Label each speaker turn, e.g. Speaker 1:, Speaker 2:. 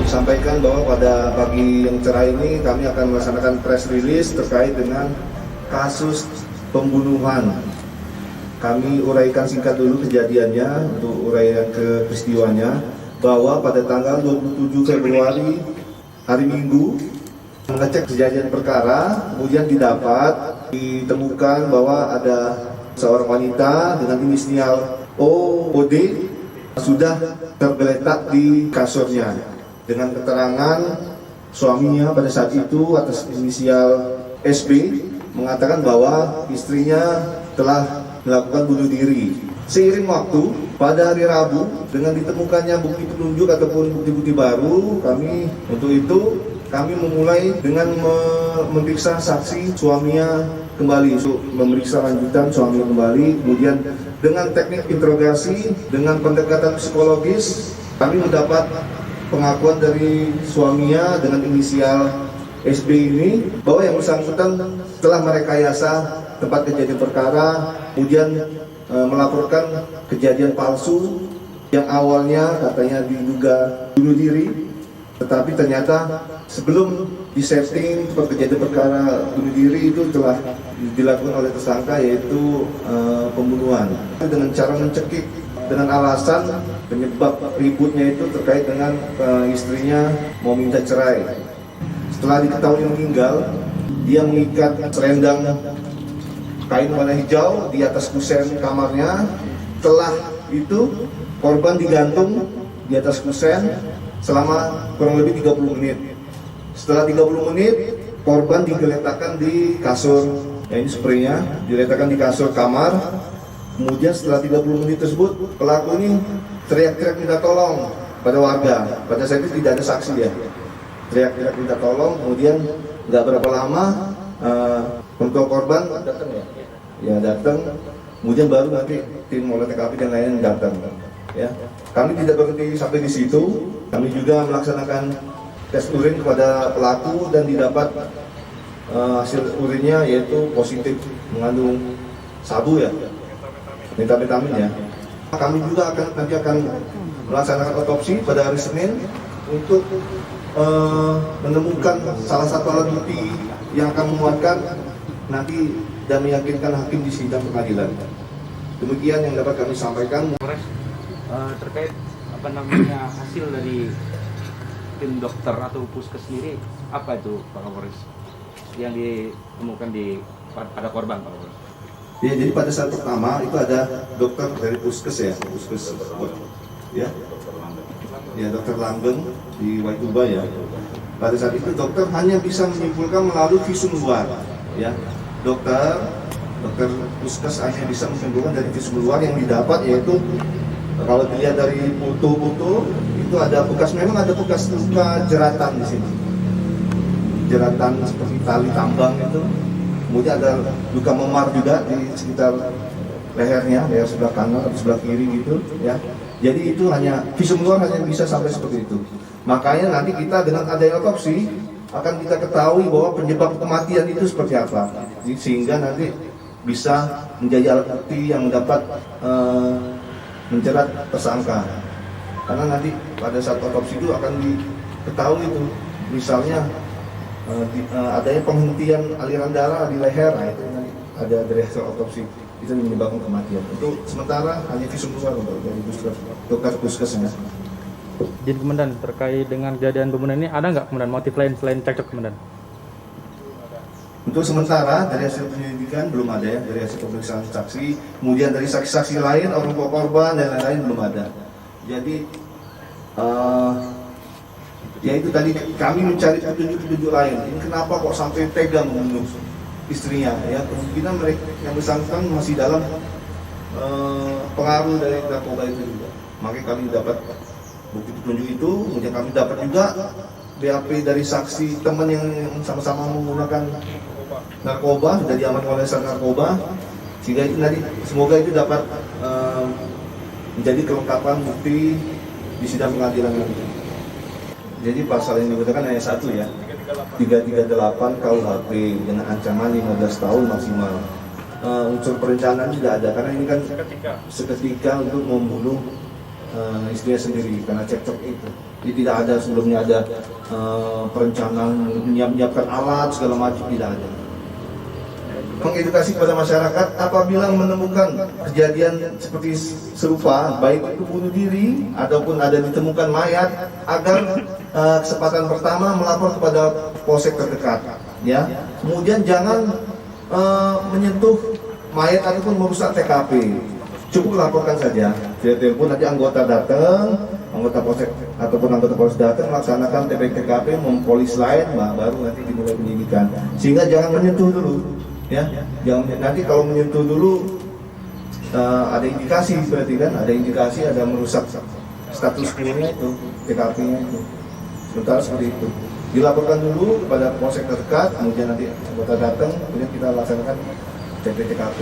Speaker 1: sampaikan bahwa pada pagi yang cerah ini kami akan melaksanakan press release terkait dengan kasus pembunuhan. Kami uraikan singkat dulu kejadiannya untuk uraian ke peristiwanya, bahwa pada tanggal 27 Februari hari Minggu mengecek kejadian perkara, kemudian ditemukan bahwa ada seorang wanita dengan inisial OD sudah tergeletak di kasurnya. Dengan keterangan suaminya pada saat itu atas inisial SB mengatakan bahwa istrinya telah melakukan bunuh diri. Seiring waktu, pada hari Rabu dengan ditemukannya bukti petunjuk ataupun bukti-bukti baru, kami memulai dengan memeriksa saksi suaminya kembali, memeriksa lanjutan suami kembali, kemudian dengan teknik interogasi, dengan pendekatan psikologis, kami mendapat pengakuan dari suaminya dengan inisial SB ini bahwa yang bersangkutan telah merekayasa tempat kejadian perkara, kemudian melaporkan kejadian palsu yang awalnya katanya diduga bunuh diri, tetapi ternyata sebelum disetting tempat kejadian perkara bunuh diri itu telah dilakukan oleh tersangka, yaitu pembunuhan dengan cara mencekik dengan alasan penyebab ributnya itu terkait dengan istrinya mau minta cerai. Setelah diketahui meninggal, dia mengikat selendang kain warna hijau di atas kusen kamarnya. Setelah itu korban digantung di atas kusen selama kurang lebih 30 menit. Setelah 30 menit, korban digeletakkan di kasur. Ya, ini spraynya diletakkan di kasur kamar. Kemudian setelah 30 menit tersebut, pelaku ini teriak-teriak minta tolong pada warga. Pada saat itu tidak ada saksi ya. Teriak-teriak minta tolong, kemudian nggak berapa lama untuk korban datang ya. Ya datang, kemudian baru nanti tim olah TKP dan lain-lain datang. Ya, kami tidak berhenti sampai di situ. Kami juga melaksanakan tes urin kepada pelaku dan didapat hasil urinnya yaitu positif mengandung sabu ya. Methamphetamine ya. Kami juga nanti akan melaksanakan otopsi pada hari Senin untuk menemukan salah satu alat bukti yang akan menguatkan nanti dan meyakinkan hakim di sidang pengadilan. Demikian yang dapat kami sampaikan.
Speaker 2: Terkait hasil dari tim dokter atau puskes sendiri, apa itu Pak Kapolres yang ditemukan pada korban Pak Kapolres?
Speaker 1: Ya, jadi pada saat pertama itu ada dokter dari puskes ya, puskes ya, dokter Langgeng di Waituba ya. Pada saat itu dokter hanya bisa menyimpulkan melalui visum luar, ya. Dokter puskes hanya bisa menyimpulkan dari visum luar yang didapat, yaitu kalau dilihat dari foto-foto itu memang ada bekas luka jeratan di sini, jeratan seperti tali tambang itu. Kemudian ada luka memar juga di sekitar lehernya, leher sebelah kanan atau sebelah kiri gitu ya. Jadi itu hanya visum luar hanya bisa sampai seperti itu. Makanya nanti kita dengan adanya otopsi akan kita ketahui bahwa penyebab kematian itu seperti apa, sehingga nanti bisa menjadi alat bukti yang dapat menjerat tersangka. Karena nanti pada saat otopsi itu akan diketahui itu, misalnya adanya penghentian aliran darah di leher, nah itu nanti ada dari hasil otopsi itu menyebabkan kematian. Untuk sementara hanya visum luar untuk dari dokter puskesnya.
Speaker 3: Jadi Komandan, terkait dengan kejadian pembunuhan ini ada nggak Komandan motif lain selain cekcok Komandan?
Speaker 1: Untuk sementara dari hasil penyelidikan belum ada ya, dari hasil pemeriksaan saksi, kemudian dari saksi-saksi lain, orang tua korban dan lain-lain belum ada. Jadi ya itu tadi kami mencari petunjuk-petunjuk lain. Ini kenapa kok sampai tega membunuh istrinya? Ya kemungkinan mereka yang bersangkutan masih dalam pengaruh dari narkoba itu juga. Makanya kami dapat bukti petunjuk itu, kemudian kami dapat juga BAP dari saksi teman yang sama-sama menggunakan narkoba, sudah diamankan oleh Sar Narkoba, sehingga itu nanti semoga itu dapat menjadi kelengkapan bukti di sidang pengadilan nanti. Jadi pasal yang digunakan hanya satu ya, 338 KUHP dengan ancaman 15 tahun maksimal. Unsur perencanaan tidak ada karena ini kan seketika untuk membunuh istrinya sendiri karena cekcok itu. Jadi tidak ada sebelumnya ada perencanaan menyiapkan alat segala macam, tidak ada. Mengedukasi kepada masyarakat apabila menemukan kejadian seperti serupa, baik itu bunuh diri ataupun ada ditemukan mayat, agar kesempatan pertama melapor kepada polsek terdekat, ya. Kemudian jangan menyentuh mayat ataupun merusak TKP. Cukup laporkan saja. Via telepon nanti anggota datang, anggota polsek ataupun anggota polsek datang melaksanakan TKP, mempolis lain, baru nanti dimulai penyidikan. Sehingga jangan menyentuh dulu. Ya, jangan nanti kalau menyentuh dulu ada indikasi, berarti kan ada indikasi ada merusak status quo-nya itu, TKP-nya itu. Sementara seperti itu dilaporkan dulu kepada polsek terdekat, kemudian nanti anggota datang, kemudian kita laksanakan TKP.